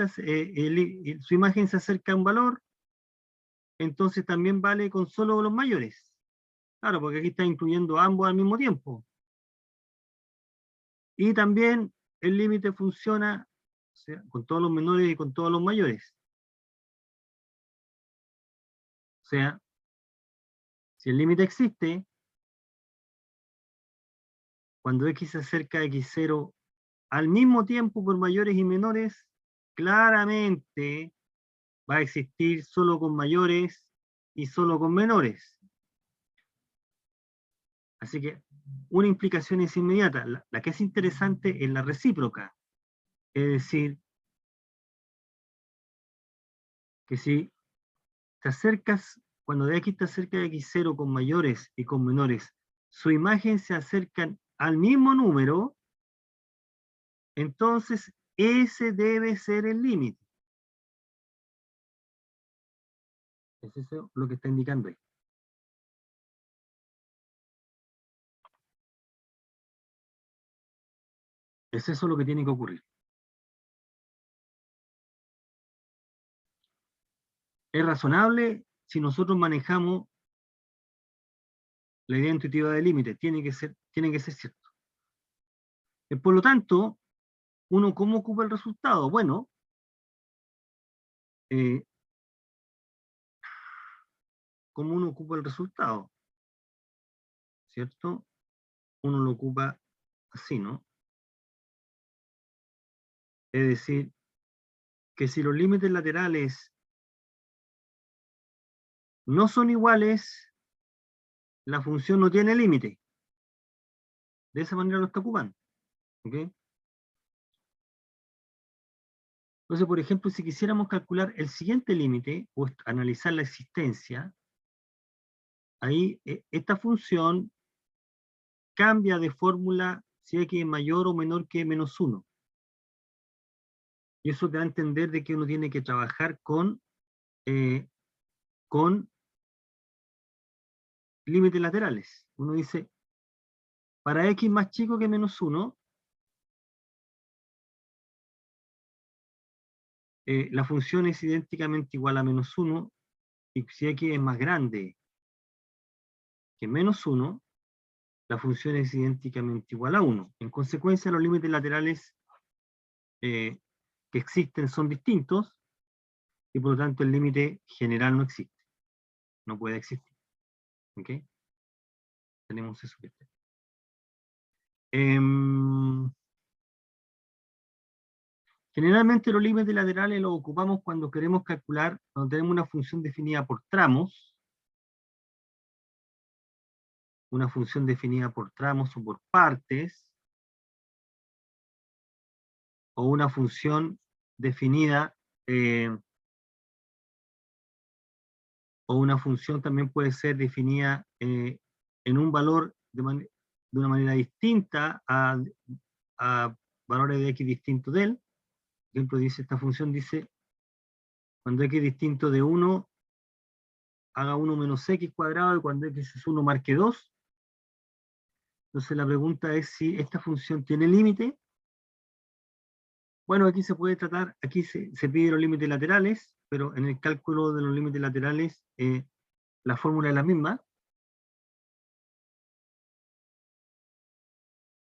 su imagen se acerca a un valor, entonces también vale con solo los mayores. Claro, porque aquí está incluyendo ambos al mismo tiempo. Y también el límite funciona, o sea, con todos los menores y con todos los mayores. O sea, si el límite existe, cuando x se acerca a x0 al mismo tiempo por mayores y menores, claramente va a existir solo con mayores y solo con menores. Así que una implicación es inmediata. La que es interesante es la recíproca. Es decir, que si te acercas, cuando de x te acerca de x0 con mayores y con menores, su imagen se acercan al mismo número, entonces ese debe ser el límite. Es eso lo que está indicando ahí. Es eso lo que tiene que ocurrir. Es razonable si nosotros manejamos la idea intuitiva del límite, tiene que ser cierto. Por lo tanto, uno ¿cómo ocupa el resultado? Bueno, ¿cómo uno ocupa el resultado? ¿Cierto? Uno lo ocupa así, ¿no? Es decir, que si los límites laterales no son iguales, la función no tiene límite. De esa manera lo está ocupando. ¿Okay? Entonces, por ejemplo, si quisiéramos calcular el siguiente límite, o analizar la existencia, ahí esta función cambia de fórmula si x es mayor o menor que menos 1. Y eso te da a entender de que uno tiene que trabajar con límites laterales. Uno dice, para x más chico que menos 1, la función es idénticamente igual a menos 1, y si x es más grande que menos 1, la función es idénticamente igual a 1. En consecuencia, los límites laterales que existen son distintos, y por lo tanto el límite general no existe. No puede existir. ¿Ok? Tenemos eso que está. Generalmente los límites laterales los ocupamos cuando queremos calcular, cuando tenemos una función definida por tramos, una función definida por tramos o por partes, o una función definida, o una función también puede ser definida en un valor de una manera distinta a valores de x distinto de él. Por ejemplo, dice, esta función dice, cuando x es distinto de 1, haga 1 menos x cuadrado, y cuando x es 1 marque 2. Entonces la pregunta es si esta función tiene límite. Bueno, aquí se puede tratar, aquí se piden los límites laterales, pero en el cálculo de los límites laterales la fórmula es la misma.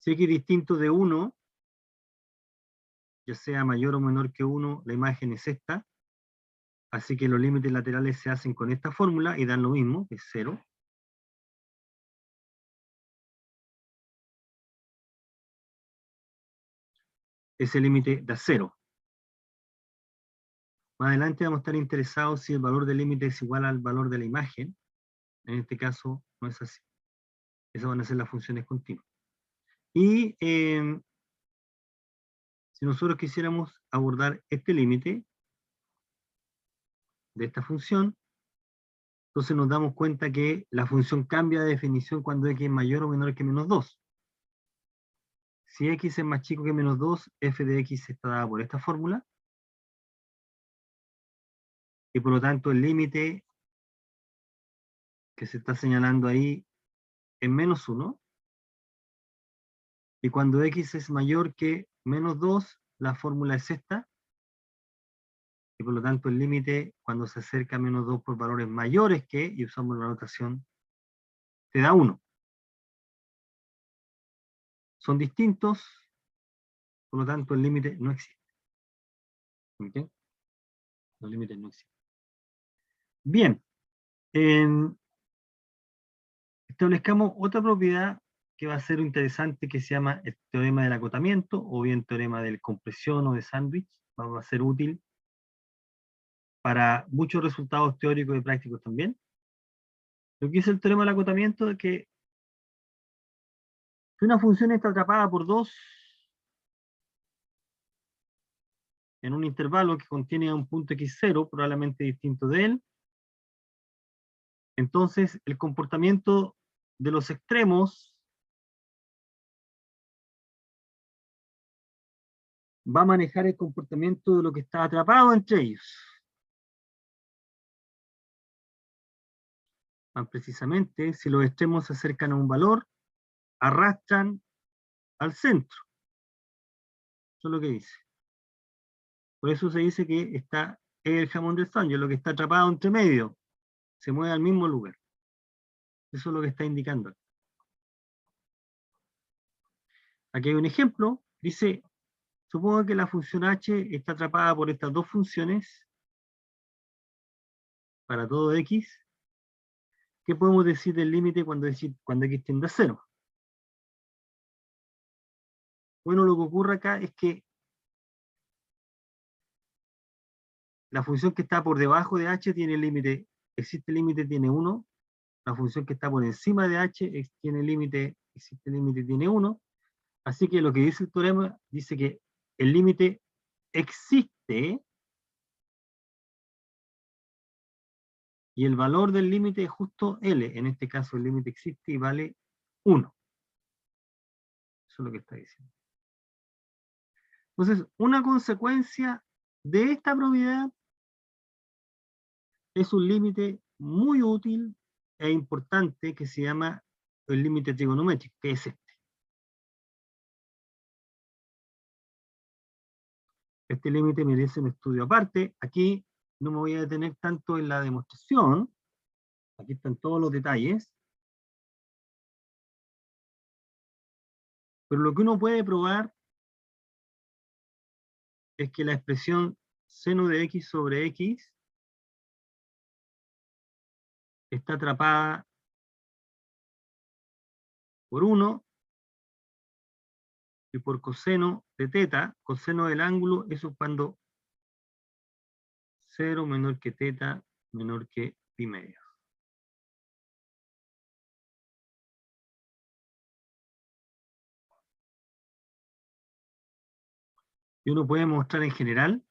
Si x es distinto de 1, ya sea mayor o menor que 1, la imagen es esta. Así que los límites laterales se hacen con esta fórmula y dan lo mismo, que es 0. Ese límite da 0. Más adelante vamos a estar interesados si el valor del límite es igual al valor de la imagen. En este caso no es así. Esas van a ser las funciones continuas. Y si nosotros quisiéramos abordar este límite de esta función, entonces nos damos cuenta que la función cambia de definición cuando x es mayor o menor que menos 2. Si x es más chico que menos 2, f de x está dada por esta fórmula, y por lo tanto el límite que se está señalando ahí es menos 1, y cuando x es mayor que menos 2, la fórmula es esta, y por lo tanto el límite cuando se acerca a menos 2 por valores mayores que, y usamos la notación, te da 1. Son distintos, por lo tanto el límite no existe. ¿Ok? Los límites no existen. Bien, establezcamos otra propiedad que va a ser interesante, que se llama el teorema del acotamiento, o bien teorema de compresión o de sándwich. Va a ser útil para muchos resultados teóricos y prácticos también. Lo que dice el teorema del acotamiento es que si una función está atrapada por 2 en un intervalo que contiene un punto x0, probablemente distinto de él, entonces el comportamiento de los extremos va a manejar el comportamiento de lo que está atrapado entre ellos. Más precisamente, si los extremos se acercan a un valor, arrastran al centro. Eso es lo que dice. Por eso se dice que está el jamón del sándwich, lo que está atrapado entre medio, se mueve al mismo lugar. Eso es lo que está indicando. Aquí hay un ejemplo. Dice, supongo que la función h está atrapada por estas dos funciones para todo x. ¿Qué podemos decir del límite cuando x tiende a 0? Bueno, lo que ocurre acá es que la función que está por debajo de h tiene límite, existe límite, tiene 1. La función que está por encima de h tiene límite, existe límite, tiene 1. Así que lo que dice el teorema, dice que el límite existe y el valor del límite es justo L. En este caso el límite existe y vale 1. Eso es lo que está diciendo. Entonces, una consecuencia de esta propiedad es un límite muy útil e importante que se llama el límite trigonométrico, que es este. Este límite merece un estudio aparte. Aquí no me voy a detener tanto en la demostración. Aquí están todos los detalles. Pero lo que uno puede probar es que la expresión seno de x sobre x está atrapada por 1 y por coseno de teta, coseno del ángulo, eso es cuando 0 menor que teta menor que pi medio. Y uno puede mostrar en general,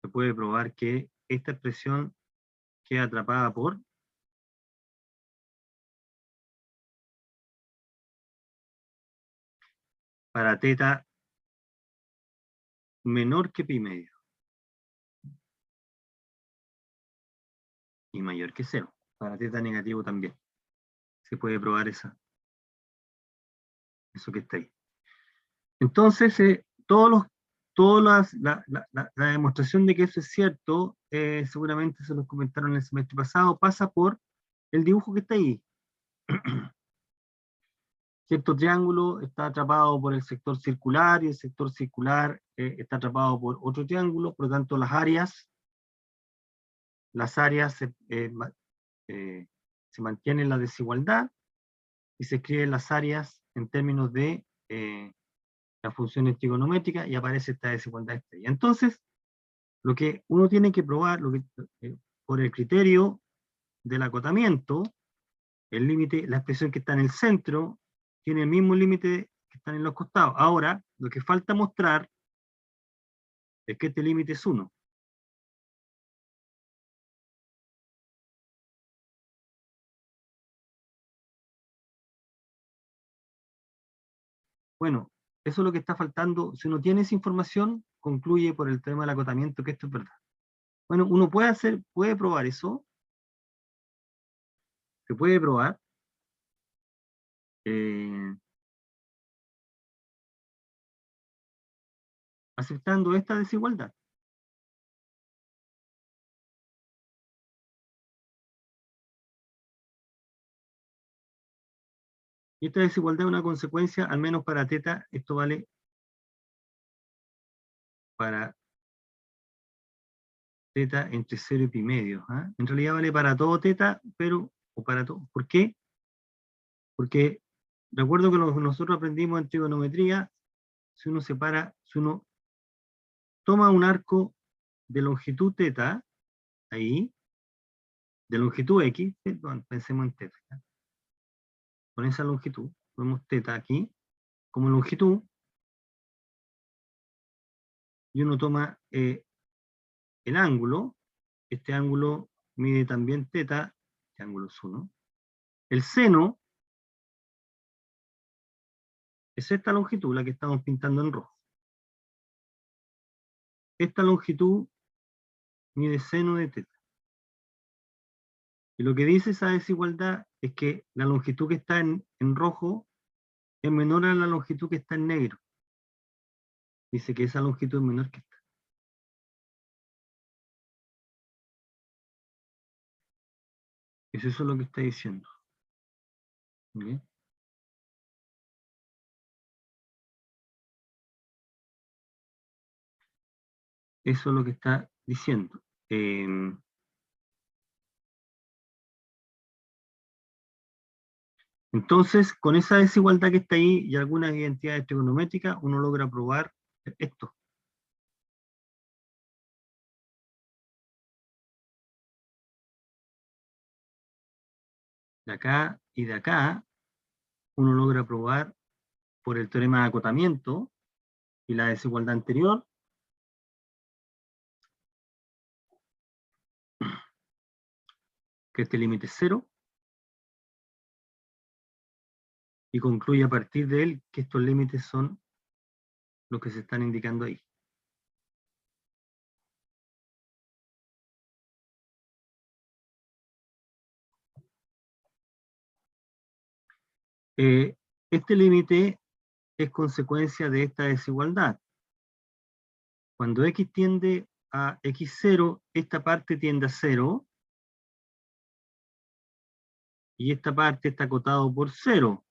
se puede probar que esta expresión queda atrapada por para teta menor que pi medio y mayor que 0, para teta negativo también. Se puede probar eso que está ahí. Entonces, la demostración de que eso es cierto, seguramente se los comentaron el semestre pasado, pasa por el dibujo que está ahí. Cierto triángulo está atrapado por el sector circular y el sector circular está atrapado por otro triángulo, por lo tanto las áreas se mantienen la desigualdad y se escriben las áreas en términos de las funciones trigonométricas y aparece esta desigualdad estrella. Entonces, lo que uno tiene que probar, por el criterio del acotamiento, el límite, la expresión que está en el centro, tiene el mismo límite que están en los costados. Ahora, lo que falta mostrar es que este límite es 1. Bueno, eso es lo que está faltando. Si uno tiene esa información, concluye por el tema del acotamiento que esto es verdad. Bueno, uno puede probar eso. Se puede probar. aceptando esta desigualdad. Y esta desigualdad es una consecuencia, al menos para teta, esto vale para teta entre 0 y pi medio. ¿Ah? En realidad vale para todo teta, pero, o para todo. ¿Por qué? Porque, recuerdo que nosotros aprendimos en trigonometría, si uno toma un arco de longitud teta, ahí, de longitud x, bueno, pensemos en teta, ¿ya? Con esa longitud, ponemos teta aquí, como longitud, y uno toma el ángulo, este ángulo mide también teta, este ángulo es 1. El seno es esta longitud, la que estamos pintando en rojo. Esta longitud mide seno de teta. Y lo que dice esa desigualdad es que la longitud que está en rojo es menor a la longitud que está en negro. Dice que esa longitud es menor que esta. Eso es lo que está diciendo. ¿Bien? Eso es lo que está diciendo. Entonces, con esa desigualdad que está ahí y algunas identidades trigonométricas, uno logra probar esto. De acá y de acá, uno logra probar por el teorema de acotamiento y la desigualdad anterior, que este límite es 0, y concluye a partir de él que estos límites son los que se están indicando ahí. Este límite es consecuencia de esta desigualdad. Cuando x tiende a x0, esta parte tiende a 0, y esta parte está acotado por 0.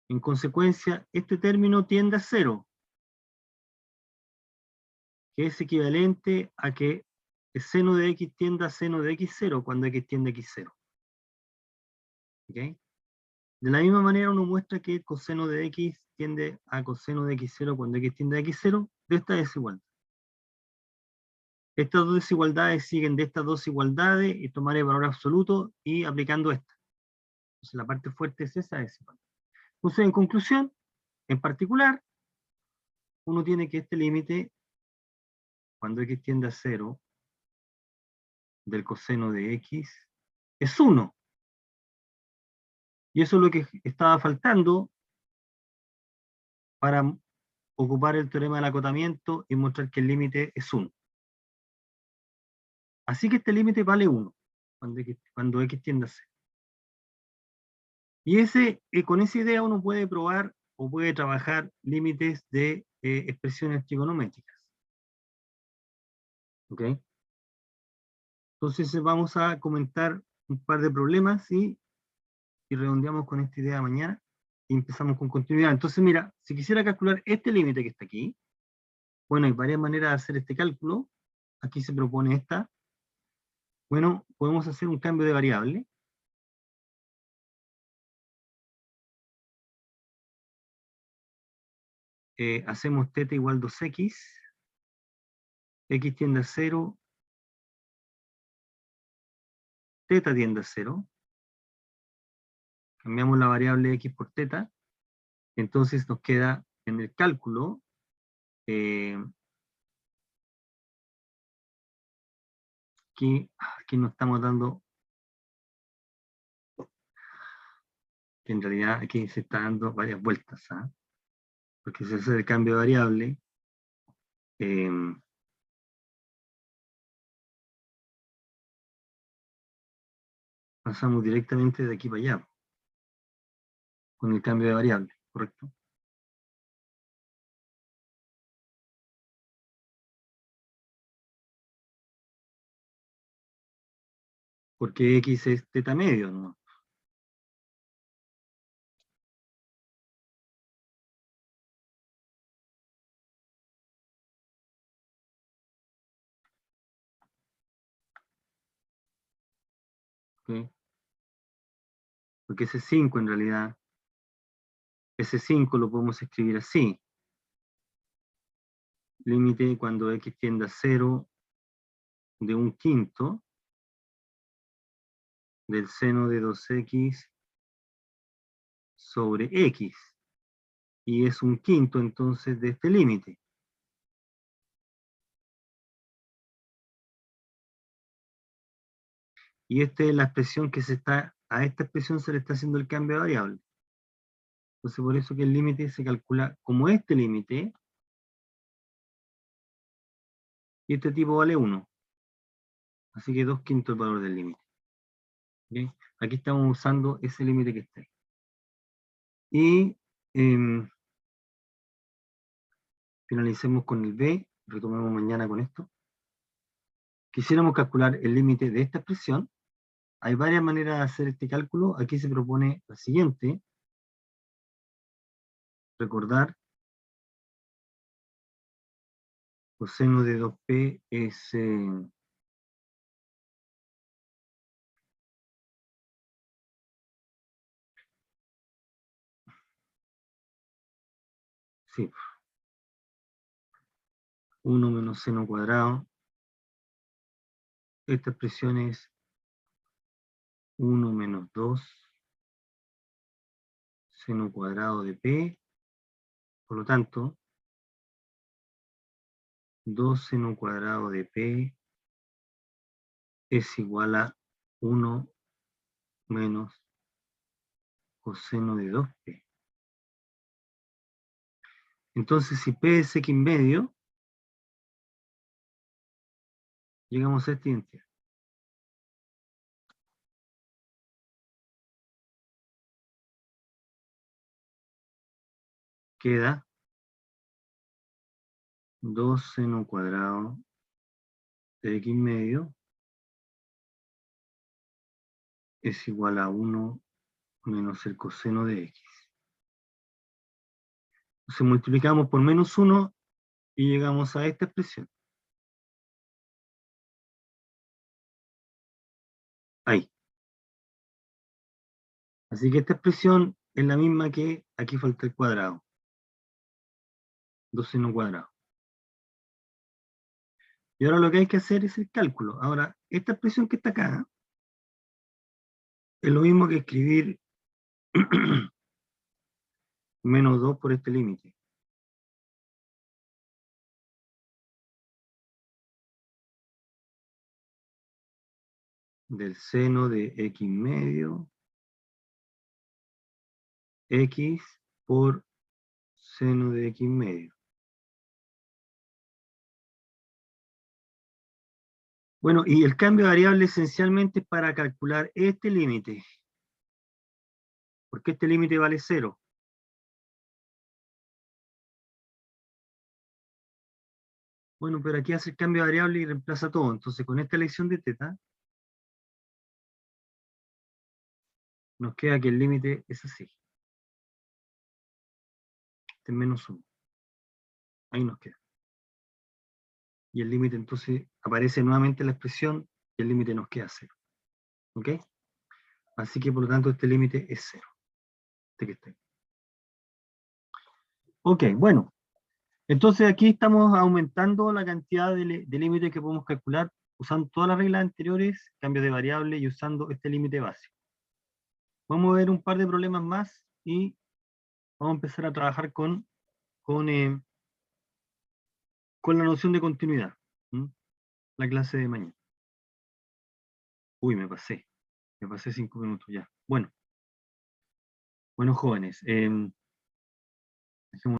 En consecuencia, este término tiende a 0, que es equivalente a que el seno de x tienda a seno de x0 cuando x tiende a x0. ¿Okay? De la misma manera uno muestra que el coseno de x tiende a coseno de x0 cuando x tiende a x0 de esta desigualdad. Estas dos desigualdades siguen de estas dos igualdades y tomar el valor absoluto y aplicando esta. Entonces la parte fuerte es esa desigualdad. Entonces, en conclusión, en particular, uno tiene que este límite, cuando x tiende a 0, del coseno de x, es 1. Y eso es lo que estaba faltando para ocupar el teorema del acotamiento y mostrar que el límite es 1. Así que este límite vale 1, cuando x tiende a 0. Y con esa idea uno puede probar o puede trabajar límites de expresiones trigonométricas. ¿Ok? Entonces vamos a comentar un par de problemas y redondeamos con esta idea mañana y empezamos con continuidad. Entonces mira, si quisiera calcular este límite que está aquí, bueno, hay varias maneras de hacer este cálculo. Aquí se propone esta. Bueno, podemos hacer un cambio de variable. Hacemos θ igual 2x, x tiende a 0, θ tiende a 0, cambiamos la variable x por θ, entonces nos queda en el cálculo aquí nos estamos dando, que en realidad aquí se está dando varias vueltas, ¿ah? Porque si se hace el cambio de variable, pasamos directamente de aquí para allá. con el cambio de variable, ¿correcto? Porque x es teta medio, ¿no? ¿Ok? Porque ese 5 en realidad, ese 5 lo podemos escribir así. Límite cuando x tiende a 0 de 1/5 del seno de 2x sobre x. Y es 1/5 entonces de este límite. Y esta es la expresión que a esta expresión se le está haciendo el cambio de variable. Entonces por eso que el límite se calcula como este límite, y este tipo vale 1. Así que 2/5 el valor del límite. ¿Okay? Aquí estamos usando ese límite que está ahí. Y finalicemos con el b, retomemos mañana con esto. Quisiéramos calcular el límite de esta expresión. Hay varias maneras de hacer este cálculo. Aquí se propone la siguiente. Recordar, coseno de 2p es... sí, 1 menos seno cuadrado. Esta expresión es 1 menos 2 seno cuadrado de p. Por lo tanto, 2 seno cuadrado de p es igual a 1 menos coseno de 2p. Entonces, si p es x medio, llegamos a esta identidad. Queda 2 seno cuadrado de x medio es igual a 1 menos el coseno de x. Entonces multiplicamos por menos 1 y llegamos a esta expresión. Ahí. Así que esta expresión es la misma que aquí falta el cuadrado. 2 seno cuadrado. Y ahora lo que hay que hacer es el cálculo. Ahora, esta expresión que está acá es lo mismo que escribir menos 2 por este límite. Del seno de x medio, x por seno de x medio. Bueno, y el cambio de variable esencialmente es para calcular este límite. Porque este límite vale 0. Bueno, pero aquí hace el cambio de variable y reemplaza todo. Entonces, con esta elección de teta, nos queda que el límite es así. Este es menos 1. Ahí nos queda. Y el límite entonces aparece nuevamente en la expresión y el límite nos queda 0. ¿Ok? Así que por lo tanto este límite es 0. Este que está ahí. Ok, bueno. Entonces aquí estamos aumentando la cantidad de límites que podemos calcular usando todas las reglas anteriores, cambios de variable y usando este límite básico. Vamos a ver un par de problemas más y vamos a empezar a trabajar con la noción de continuidad. La clase de mañana. Uy, me pasé 5 minutos ya. Bueno, jóvenes, dejemos